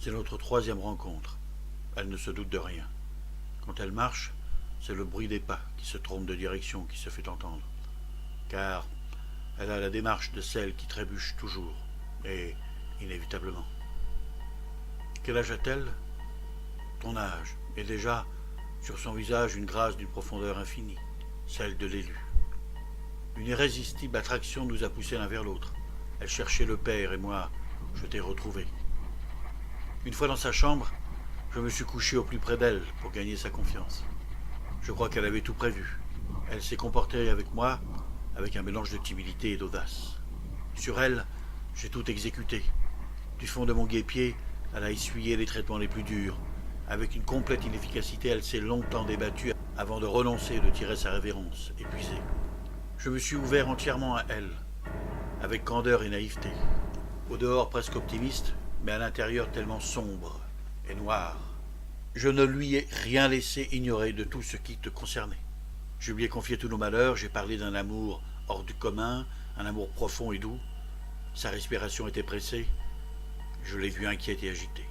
C'est notre troisième rencontre. Elle ne se doute de rien. Quand elle marche, c'est le bruit des pas qui se trompe de direction qui se fait entendre. Car elle a la démarche de celle qui trébuche toujours, et inévitablement. Quel âge a-t-elle? Ton âge, et déjà, sur son visage, une grâce d'une profondeur infinie, celle de l'élu. Une irrésistible attraction nous a poussés l'un vers l'autre. Elle cherchait le père, et moi, je t'ai retrouvé. Une fois dans sa chambre, je me suis couché au plus près d'elle pour gagner sa confiance. Je crois qu'elle avait tout prévu. Elle s'est comportée avec moi avec un mélange de timidité et d'audace. Sur elle, j'ai tout exécuté. Du fond de mon guêpier, elle a essuyé les traitements les plus durs. Avec une complète inefficacité, elle s'est longtemps débattue avant de renoncer et de tirer sa révérence, épuisée. Je me suis ouvert entièrement à elle, avec candeur et naïveté. Au dehors presque optimiste, mais à l'intérieur tellement sombre et noir. Je ne lui ai rien laissé ignorer de tout ce qui te concernait. Je lui ai confié tous nos malheurs, j'ai parlé d'un amour hors du commun, un amour profond et doux. Sa respiration était pressée, je l'ai vu inquiète et agitée.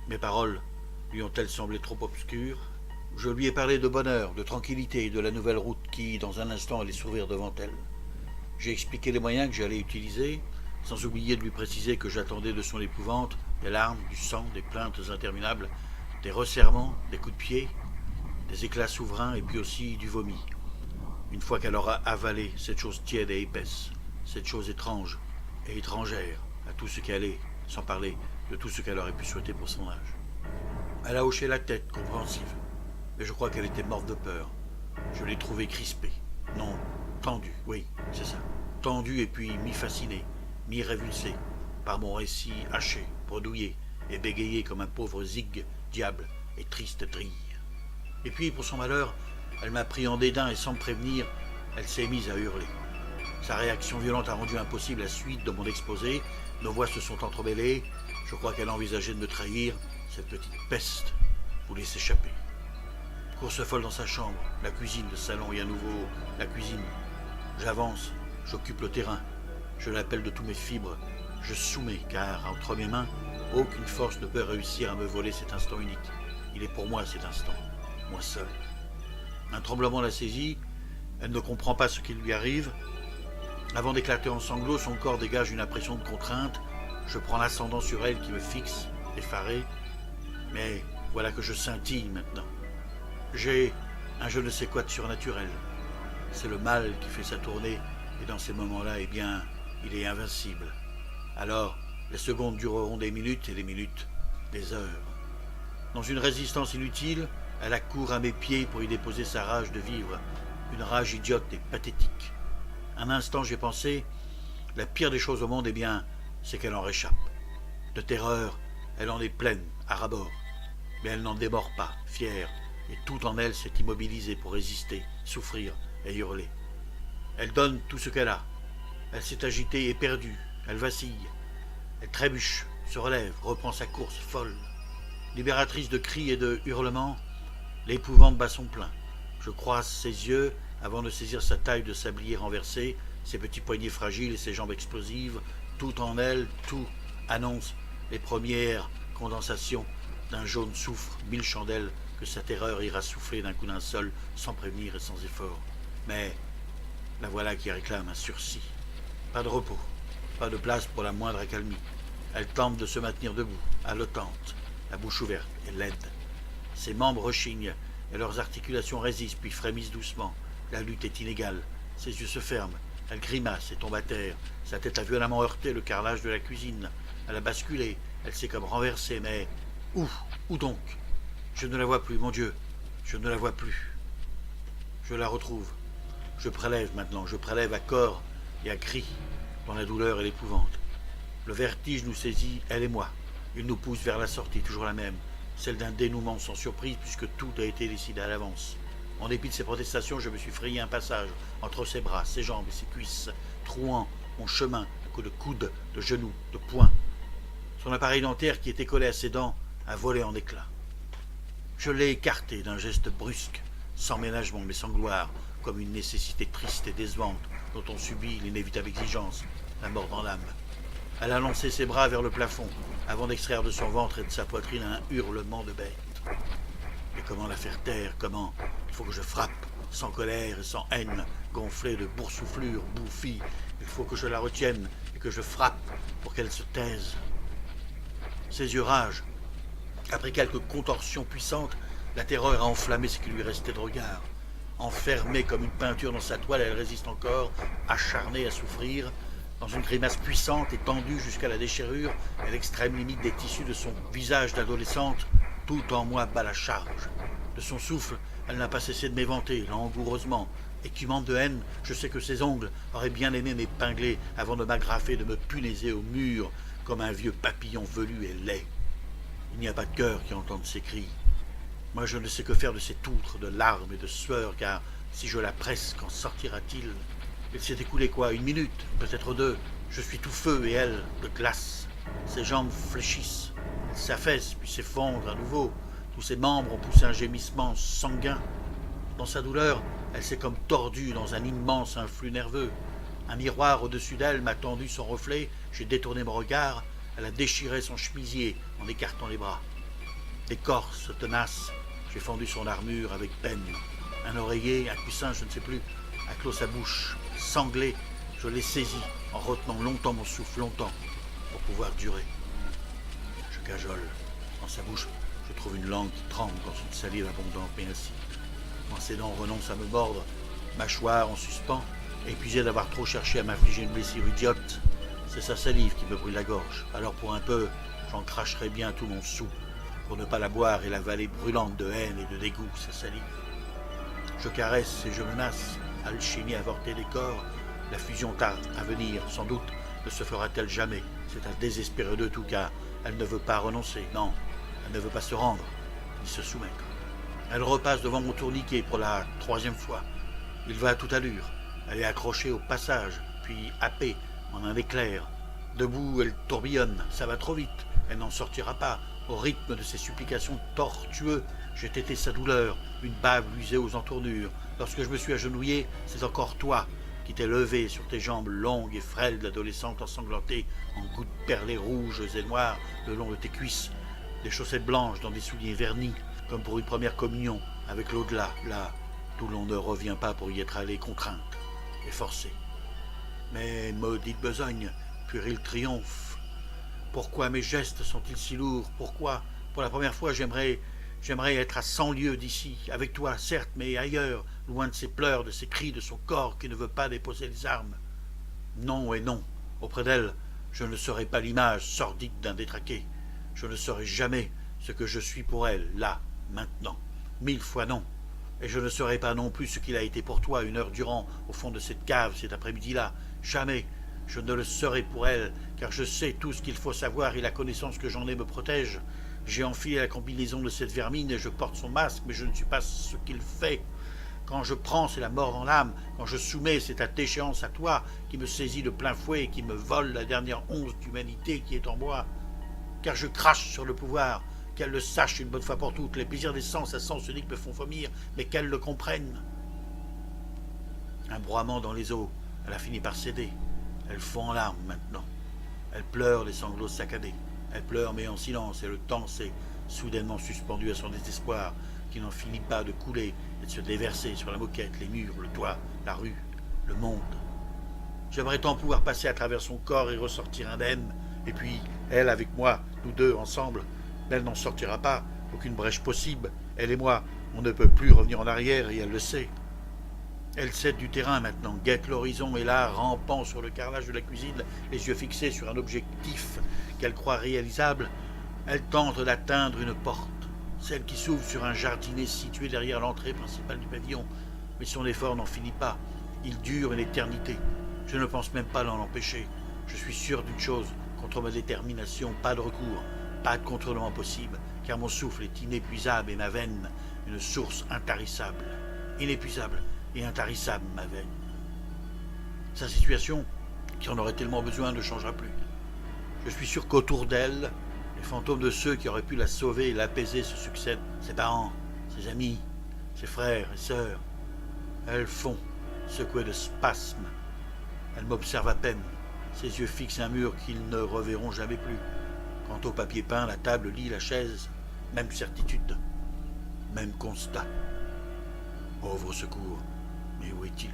Mes paroles lui ont-elles semblé trop obscures? Je lui ai parlé de bonheur, de tranquillité et de la nouvelle route qui, dans un instant, allait s'ouvrir devant elle. J'ai expliqué les moyens que j'allais utiliser, sans oublier de lui préciser que j'attendais de son épouvante des larmes, du sang, des plaintes interminables, des resserrements, des coups de pied, des éclats souverains et puis aussi du vomi. Une fois qu'elle aura avalé cette chose tiède et épaisse, cette chose étrange et étrangère à tout ce qu'elle est, sans parler de tout ce qu'elle aurait pu souhaiter pour son âge. Elle a hoché la tête, compréhensive, mais je crois qu'elle était morte de peur. Je l'ai trouvée crispée, non, tendue, oui, c'est ça, tendue et puis mi-fascinée, mi-révulsée, par mon récit haché, bredouillé et bégayé comme un pauvre zig, diable et triste drille. Et puis, pour son malheur, elle m'a pris en dédain et sans me prévenir, elle s'est mise à hurler. Sa réaction violente a rendu impossible la suite de mon exposé, nos voix se sont entremêlées, je crois qu'elle envisageait de me trahir, cette petite peste voulait s'échapper. Course folle dans sa chambre, la cuisine, le salon et à nouveau la cuisine. J'avance, j'occupe le terrain, je l'appelle de tous mes fibres, je soumets car entre mes mains, aucune force ne peut réussir à me voler cet instant unique. Il est pour moi cet instant, moi seul. Un tremblement la saisit, elle ne comprend pas ce qui lui arrive. Avant d'éclater en sanglots, son corps dégage une impression de contrainte. Je prends l'ascendant sur elle qui me fixe, effaré. Mais voilà que je scintille maintenant. J'ai un je ne sais quoi de surnaturel. C'est le mal qui fait sa tournée, et dans ces moments-là, eh bien, il est invincible. Alors, les secondes dureront des minutes et les minutes des heures. Dans une résistance inutile, elle accourt à mes pieds pour y déposer sa rage de vivre, une rage idiote et pathétique. Un instant, j'ai pensé, la pire des choses au monde, eh bien, c'est qu'elle en réchappe. De terreur, elle en est pleine, à ras-bord. Mais elle n'en démord pas, fière, et tout en elle s'est immobilisé pour résister, souffrir et hurler. Elle donne tout ce qu'elle a. Elle s'est agitée et perdue, elle vacille. Elle trébuche, se relève, reprend sa course folle. Libératrice de cris et de hurlements, l'épouvante bat son plein. Je croise ses yeux avant de saisir sa taille de sablier renversé, ses petits poignets fragiles et ses jambes explosives. Tout en elle, tout annonce les premières condensations d'un jaune soufre, 1000 chandelles que sa terreur ira souffler d'un coup d'un seul, sans prévenir et sans effort. Mais la voilà qui réclame un sursis. Pas de repos, pas de place pour la moindre accalmie. Elle tente de se maintenir debout, haletante, la bouche ouverte et laide. Ses membres rechignent et leurs articulations résistent puis frémissent doucement. La lutte est inégale. Ses yeux se ferment. Elle grimace et tombe à terre. Sa tête a violemment heurté le carrelage de la cuisine. Elle a basculé. Elle s'est comme renversée, mais... Où donc? Je ne la vois plus, mon Dieu. Je ne la vois plus. Je la retrouve. Je prélève maintenant. Je prélève à corps et à cri, dans la douleur et l'épouvante. Le vertige nous saisit, elle et moi. Il nous pousse vers la sortie, toujours la même. Celle d'un dénouement sans surprise, puisque tout a été décidé à l'avance. En dépit de ses protestations, je me suis frayé un passage entre ses bras, ses jambes et ses cuisses, trouant mon chemin à coups de coude, de genoux, de poings. Son appareil dentaire qui était collé à ses dents a volé en éclats. Je l'ai écarté d'un geste brusque, sans ménagement mais sans gloire, comme une nécessité triste et décevante dont on subit l'inévitable exigence, la mort dans l'âme. Elle a lancé ses bras vers le plafond, avant d'extraire de son ventre et de sa poitrine un hurlement de bête. Mais comment la faire taire? Comment? Il faut que je frappe, sans colère et sans haine, gonflée de boursouflures, bouffie. Il faut que je la retienne et que je frappe pour qu'elle se taise. Ses yeux ragent. Après quelques contorsions puissantes, la terreur a enflammé ce qui lui restait de regard. Enfermée comme une peinture dans sa toile, elle résiste encore, acharnée à souffrir. Dans une grimace puissante et tendue jusqu'à la déchirure, à l'extrême limite des tissus de son visage d'adolescente, tout en moi bat la charge. De son souffle, elle n'a pas cessé de m'éventer, langoureusement. Écumante de haine, je sais que ses ongles auraient bien aimé m'épingler avant de m'agrafer, de me punaiser au mur, comme un vieux papillon velu et laid. Il n'y a pas de cœur qui entende ses cris. Moi, je ne sais que faire de ces toutres de larmes et de sueur, car si je la presse, qu'en sortira-t-il? Il s'est écoulé quoi? 1 minute, peut-être 2. Je suis tout feu et elle, de glace. Ses jambes fléchissent. Elle s'affaisse, puis s'effondre à nouveau. Tous ses membres ont poussé un gémissement sanguin. Dans sa douleur, elle s'est comme tordue dans un immense influx nerveux. Un miroir au-dessus d'elle m'a tendu son reflet. J'ai détourné mon regard. Elle a déchiré son chemisier en écartant les bras. D'écorce tenace, j'ai fendu son armure avec peine. Un oreiller, un coussin, je ne sais plus, a clos sa bouche. Sanglé, je l'ai saisi en retenant longtemps mon souffle, longtemps, pour pouvoir durer. Je cajole. Dans sa bouche, je trouve une langue qui tremble dans une salive abondante mais acide. Quand ses dents renoncent à me mordre, mâchoire en suspens, épuisé d'avoir trop cherché à m'infliger une blessure idiote, c'est sa salive qui me brûle la gorge. Alors pour un peu, j'en cracherai bien tout mon sou, pour ne pas la boire et l'avaler brûlante de haine et de dégoût, sa salive. Je caresse et je menace, alchimie avortée des corps, la fusion tarde à venir, sans doute ne se fera-t-elle jamais. C'est à désespérer de tout, car elle ne veut pas renoncer, non, elle ne veut pas se rendre, ni se soumettre. Elle repasse devant mon tourniquet pour la 3e fois. Il va à toute allure, elle est accrochée au passage, puis happée en un éclair. Debout, elle tourbillonne, ça va trop vite, elle n'en sortira pas. Au rythme de ses supplications tortueuses, j'ai tété sa douleur, une bave luisait aux entournures. Lorsque je me suis agenouillé, c'est encore toi qui t'es levé sur tes jambes longues et frêles d'adolescente ensanglantée en gouttes perlées rouges et noires le long de tes cuisses, des chaussettes blanches dans des souliers vernis, comme pour une première communion avec l'au-delà, là d'où l'on ne revient pas pour y être allé contrainte et forcée. Mais maudite besogne, puéril triomphe. Pourquoi mes gestes sont-ils si lourds? Pourquoi, pour la première fois, j'aimerais être à 100 lieues d'ici, avec toi, certes, mais ailleurs, loin de ses pleurs, de ses cris, de son corps qui ne veut pas déposer les armes. Non et non. Auprès d'elle, je ne serai pas l'image sordide d'un détraqué. Je ne serai jamais ce que je suis pour elle, là, maintenant. 1000 fois non. Et je ne serai pas non plus ce qu'il a été pour toi 1 heure durant, au fond de cette cave, cet après-midi-là. Jamais. Je ne le serai pour elle, car je sais tout ce qu'il faut savoir et la connaissance que j'en ai me protège. J'ai enfilé la combinaison de cette vermine et je porte son masque, mais je ne suis pas ce qu'il fait. Quand je prends, c'est la mort dans l'âme. Quand je soumets, c'est ta déchéance à toi qui me saisit de plein fouet et qui me vole la dernière once d'humanité qui est en moi. Car je crache sur le pouvoir, qu'elle le sache une bonne fois pour toutes. Les plaisirs des sens à sens unique me font vomir, mais qu'elle le comprenne. Un broiement dans les os, elle a fini par céder. Elle fond en larmes maintenant. Elle pleure les sanglots saccadés. Elle pleure mais en silence et le temps s'est soudainement suspendu à son désespoir qui n'en finit pas de couler et de se déverser sur la moquette, les murs, le toit, la rue, le monde. J'aimerais tant pouvoir passer à travers son corps et ressortir indemne. Et puis, elle avec moi, nous deux ensemble, mais elle n'en sortira pas. Aucune brèche possible. Elle et moi, on ne peut plus revenir en arrière et elle le sait. Elle cède du terrain maintenant, guette l'horizon et là, rampant sur le carrelage de la cuisine, les yeux fixés sur un objectif qu'elle croit réalisable, elle tente d'atteindre une porte, celle qui s'ouvre sur un jardinet situé derrière l'entrée principale du pavillon. Mais son effort n'en finit pas, il dure une éternité. Je ne pense même pas l'en empêcher. Je suis sûr d'une chose, contre ma détermination, pas de recours, pas de contournement possible, car mon souffle est inépuisable et ma veine, une source intarissable. Inépuisable et intarissable, ma veine. Sa situation, qui en aurait tellement besoin, ne changera plus. Je suis sûr qu'autour d'elle, les fantômes de ceux qui auraient pu la sauver et l'apaiser se succèdent. Ses parents, ses amis, ses frères et sœurs. Elle fond, secouée de spasmes. Elle m'observe à peine, Ses yeux fixent un mur qu'ils ne reverront jamais plus. Quant au papier peint, la table, le lit, la chaise, même certitude, même constat. Pauvre secours, mais où est-il?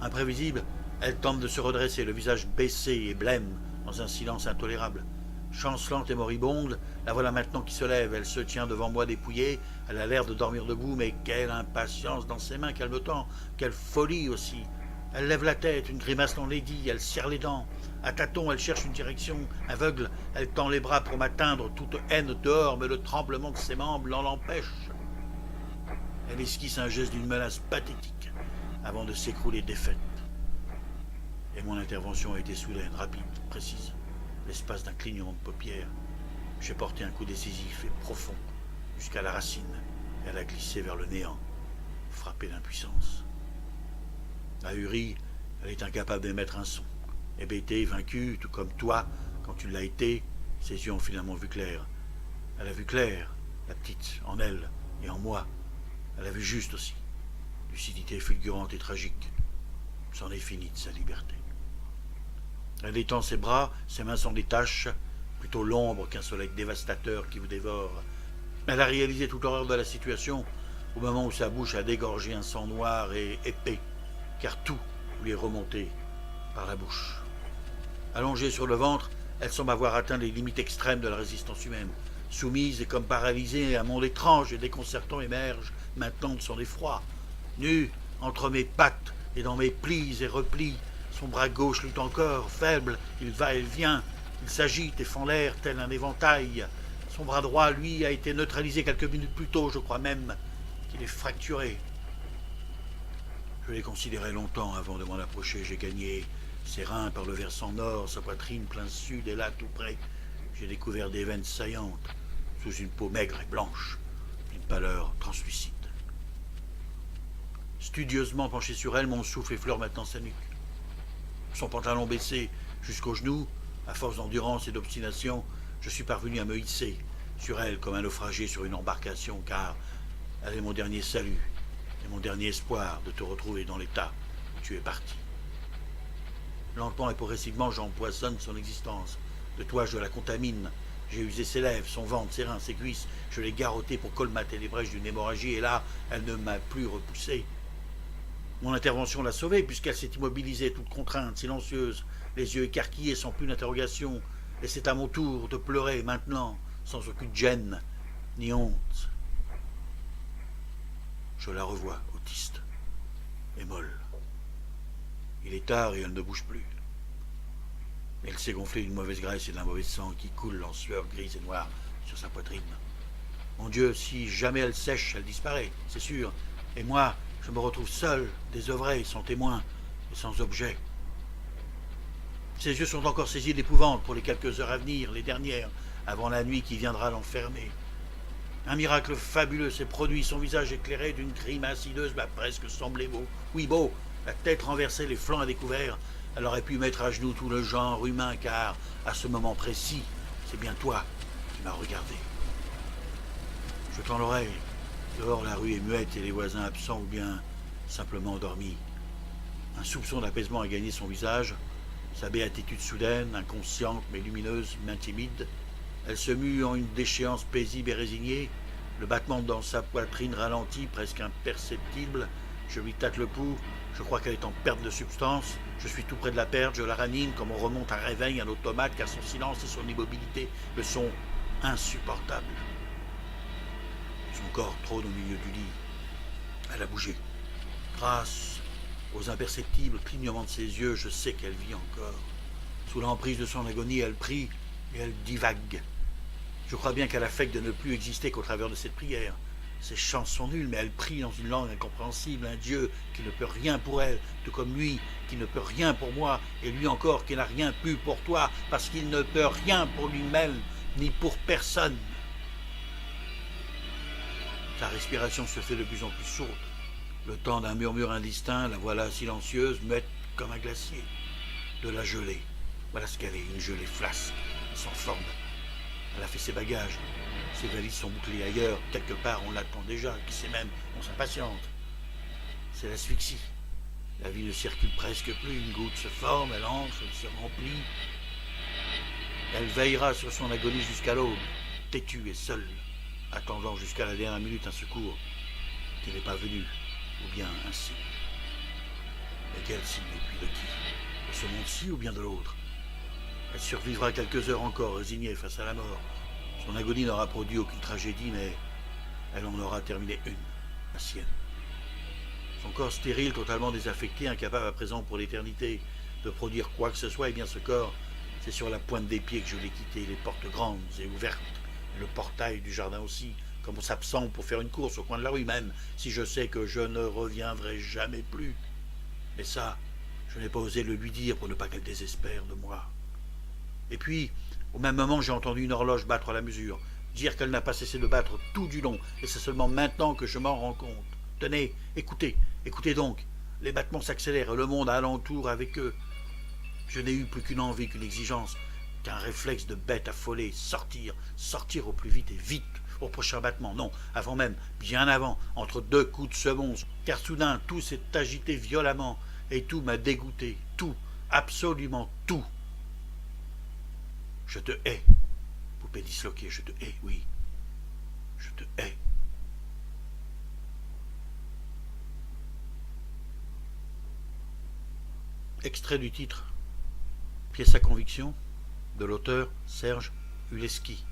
Imprévisible, elle tente de se redresser, le visage baissé et blême, dans un silence intolérable. Chancelante et moribonde, la voilà maintenant qui se lève. Elle se tient devant moi dépouillée. Elle a l'air de dormir debout, mais quelle impatience dans ses mains qu'elle me tend. Quelle folie aussi. Elle lève la tête, une grimace l'enlaidit, elle serre les dents. À tâtons, elle cherche une direction. Aveugle, elle tend les bras pour m'atteindre. Toute haine dehors, mais le tremblement de ses membres l'en empêche. Elle esquisse un geste d'une menace pathétique, avant de s'écrouler défaite. Et mon intervention a été soudaine, rapide, précise. L'espace d'un clignement de paupières. J'ai porté un coup décisif et profond, jusqu'à la racine, et elle a glissé vers le néant, frappée d'impuissance. Ahurie, elle est incapable d'émettre un son. Hébétée, vaincue, tout comme toi, quand tu l'as été, ses yeux ont finalement vu clair. Elle a vu clair, la petite, en elle et en moi. Elle a vu juste aussi. Lucidité fulgurante et tragique. C'en est fini de sa liberté. Elle étend ses bras, ses mains s'en détachent, plutôt l'ombre qu'un soleil dévastateur qui vous dévore. Elle a réalisé toute l'horreur de la situation au moment où sa bouche a dégorgé un sang noir et épais, car tout lui est remonté par la bouche. Allongée sur le ventre, elle semble avoir atteint les limites extrêmes de la résistance humaine. Soumise et comme paralysée, un monde étrange et déconcertant émerge maintenant de son effroi. Nue, entre mes pattes et dans mes plis et replis, son bras gauche lutte encore, faible, il va et vient, il s'agite et fend l'air tel un éventail. Son bras droit, lui, a été neutralisé quelques minutes plus tôt, je crois même qu'il est fracturé. Je l'ai considéré longtemps avant de m'en approcher, j'ai gagné ses reins par le versant nord, sa poitrine plein sud, et là, tout près, j'ai découvert des veines saillantes, sous une peau maigre et blanche, d'une pâleur translucide. Studieusement penché sur elle, mon souffle effleure maintenant sa nuque. Son pantalon baissé jusqu'aux genoux, à force d'endurance et d'obstination, je suis parvenu à me hisser sur elle comme un naufragé sur une embarcation, car elle est mon dernier salut et mon dernier espoir de te retrouver dans l'état où tu es parti. Lentement et progressivement, j'empoisonne son existence. De toi, je la contamine. J'ai usé ses lèvres, son ventre, ses reins, ses cuisses. Je l'ai garrottée pour colmater les brèches d'une hémorragie, et là, elle ne m'a plus repoussé. Mon intervention l'a sauvée, puisqu'elle s'est immobilisée, toute contrainte, silencieuse, les yeux écarquillés, sans plus d'interrogation. Et c'est à mon tour de pleurer maintenant, sans aucune gêne, ni honte. Je la revois, autiste, et molle. Il est tard et elle ne bouge plus. Elle s'est gonflée d'une mauvaise graisse et d'un mauvais sang qui coule en sueur grise et noire sur sa poitrine. Mon Dieu, si jamais elle sèche, elle disparaît, c'est sûr. Et moi, je me retrouve seul, désœuvré, sans témoin et sans objet. Ses yeux sont encore saisis d'épouvante pour les quelques heures à venir, les dernières, avant la nuit qui viendra l'enfermer. Un miracle fabuleux s'est produit, son visage éclairé d'une grimace hideuse m'a presque semblé beau. Oui, beau, la tête renversée, les flancs à découvert. Elle aurait pu mettre à genoux tout le genre humain, car, à ce moment précis, c'est bien toi qui m'as regardé. Je tends l'oreille. Dehors, la rue est muette et les voisins absents ou bien simplement endormis. Un soupçon d'apaisement a gagné son visage. Sa béatitude soudaine, inconsciente mais lumineuse, m'intimide. Elle se mue en une déchéance paisible et résignée. Le battement dans sa poitrine ralentit, presque imperceptible. Je lui tâte le pouls. Je crois qu'elle est en perte de substance. Je suis tout près de la perdre. Je la ranime comme on remonte un réveil, un automate, car son silence et son immobilité me sont insupportables. Son corps trône au milieu du lit. Elle a bougé. Grâce aux imperceptibles clignements de ses yeux, je sais qu'elle vit encore. Sous l'emprise de son agonie, elle prie et elle divague. Je crois bien qu'elle affecte de ne plus exister qu'au travers de cette prière. Ses chants sont nuls, mais elle prie dans une langue incompréhensible, un Dieu qui ne peut rien pour elle, tout comme lui qui ne peut rien pour moi, et lui encore qui n'a rien pu pour toi, parce qu'il ne peut rien pour lui-même, ni pour personne. Sa respiration se fait de plus en plus sourde. Le temps d'un murmure indistinct, la voilà silencieuse, muette comme un glacier. De la gelée. Voilà ce qu'elle est, une gelée flasque, sans forme. Elle a fait ses bagages. Ses valises sont bouclées ailleurs. Quelque part, on l'attend déjà. Qui sait même, on s'impatiente. C'est l'asphyxie. La vie ne circule presque plus, une goutte se forme, elle entre, elle se remplit. Elle veillera sur son agonie jusqu'à l'aube, têtue et seule, attendant jusqu'à la dernière minute un secours qui n'est pas venu, ou bien un signe. Mais quel signe, et puis de qui? De ce monde-ci ou bien de l'autre? Elle survivra quelques heures encore, résignée face à la mort. Son agonie n'aura produit aucune tragédie, mais elle en aura terminé une, la sienne. Son corps stérile, totalement désaffecté, incapable à présent pour l'éternité de produire quoi que ce soit, et bien ce corps, c'est sur la pointe des pieds que je l'ai quitté, les portes grandes et ouvertes, et le portail du jardin aussi, comme on s'absente pour faire une course au coin de la rue, même si je sais que je ne reviendrai jamais plus. Mais ça, je n'ai pas osé le lui dire pour ne pas qu'elle désespère de moi. Et puis, au même moment, j'ai entendu une horloge battre à la mesure, dire qu'elle n'a pas cessé de battre tout du long, et c'est seulement maintenant que je m'en rends compte. Tenez, écoutez, écoutez donc, les battements s'accélèrent, le monde alentour avec eux. Je n'ai eu plus qu'une envie, qu'une exigence, qu'un réflexe de bête affolée, sortir au plus vite et vite, au prochain battement, non, avant même, bien avant, entre deux coups de semonce, car soudain tout s'est agité violemment, et tout m'a dégoûté, tout, absolument tout. Je te hais, poupée disloquée, je te hais, oui, je te hais. Extrait du titre, pièce à conviction, de l'auteur Serge Uleski.